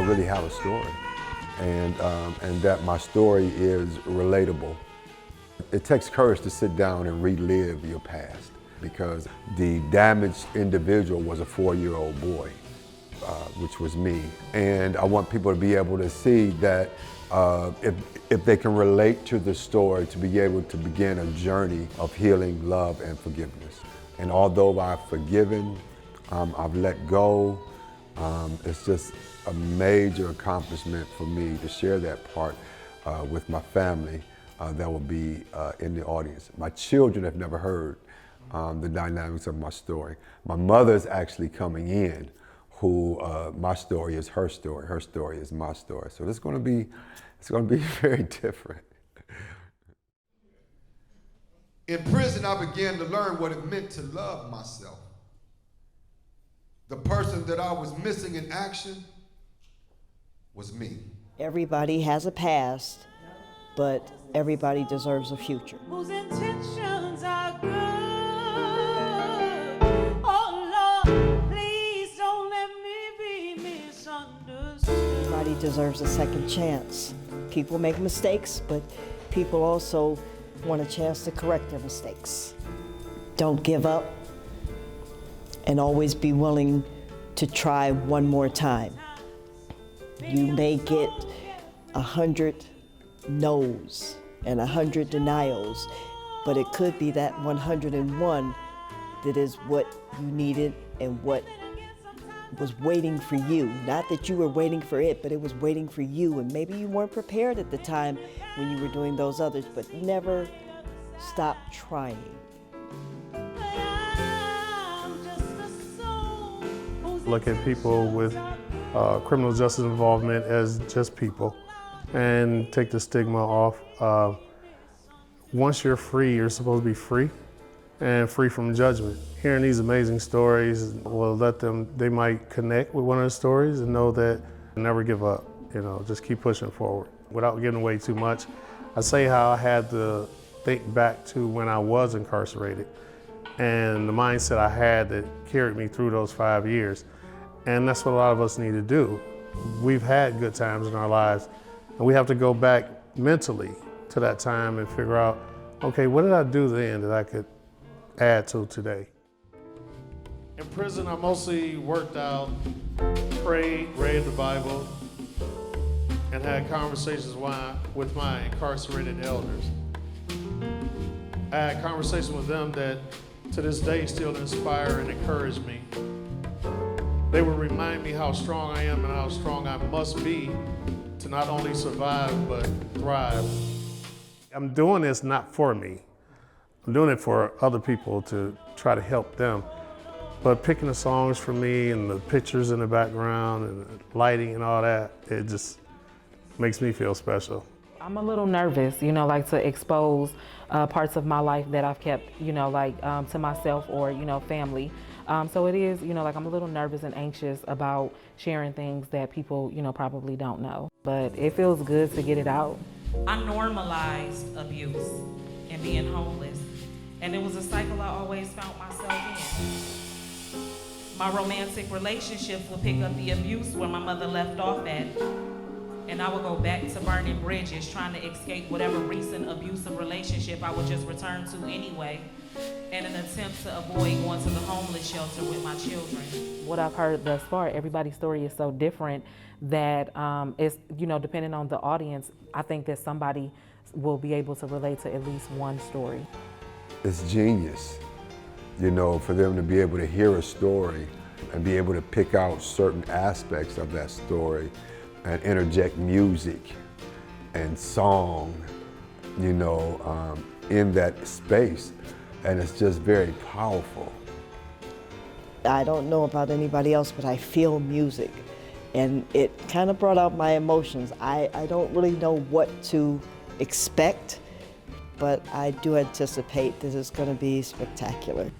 really have a story, and that my story is relatable. It takes courage to sit down and relive your past, because the damaged individual was a 4-year-old boy, which was me. And I want people to be able to see that if they can relate to the story, to be able to begin a journey of healing, love, and forgiveness. And although I've forgiven, I've let go, it's just a major accomplishment for me to share that part with my family that will be in the audience. My children have never heard the dynamics of my story. My mother's actually coming in, who my story is her story is my story. So it's going to be very different. In prison, I began to learn what it meant to love myself. The person that I was missing in action was me. Everybody has a past, but everybody deserves a future. Whose intentions are good. Oh Lord, please don't let me be misunderstood. Everybody deserves a second chance. People make mistakes, but people also want a chance to correct their mistakes. Don't give up, and always be willing to try one more time. You may get 100 no's and 100 denials, but it could be that 101 that is what you needed and what was waiting for you. Not that you were waiting for it, but it was waiting for you, and maybe you weren't prepared at the time when you were doing those others, but never stop trying. Look at people with criminal justice involvement as just people and take the stigma off. Once you're free, you're supposed to be free and free from judgment. Hearing these amazing stories will let them, they might connect with one of the stories and know that never give up, just keep pushing forward. Without giving away too much, I say how I had to think back to when I was incarcerated and the mindset I had that carried me through those 5 years. And that's what a lot of us need to do. We've had good times in our lives, and we have to go back mentally to that time and figure out, okay, what did I do then that I could add to today? In prison, I mostly worked out, prayed, read the Bible, and had conversations with my incarcerated elders. I had conversations with them that to this day still inspire and encourage me. They would remind me how strong I am and how strong I must be to not only survive, but thrive. I'm doing this not for me. I'm doing it for other people to try to help them. But picking the songs for me and the pictures in the background and the lighting and all that, it just makes me feel special. I'm a little nervous, to expose parts of my life that I've kept, to myself or, family. So it is, I'm a little nervous and anxious about sharing things that people, probably don't know. But it feels good to get it out. I normalized abuse and being homeless, and it was a cycle I always found myself in. My romantic relationships would pick up the abuse where my mother left off at, and I would go back to burning bridges, trying to escape whatever recent abusive relationship I would just return to anyway, in an attempt to avoid going to the homeless shelter with my children. What I've heard thus far, everybody's story is so different that it's, depending on the audience, I think that somebody will be able to relate to at least one story. It's genius, for them to be able to hear a story and be able to pick out certain aspects of that story and interject music and song, in that space. And it's just very powerful. I don't know about anybody else, but I feel music. And it kind of brought out my emotions. I don't really know what to expect, but I do anticipate this is going to be spectacular.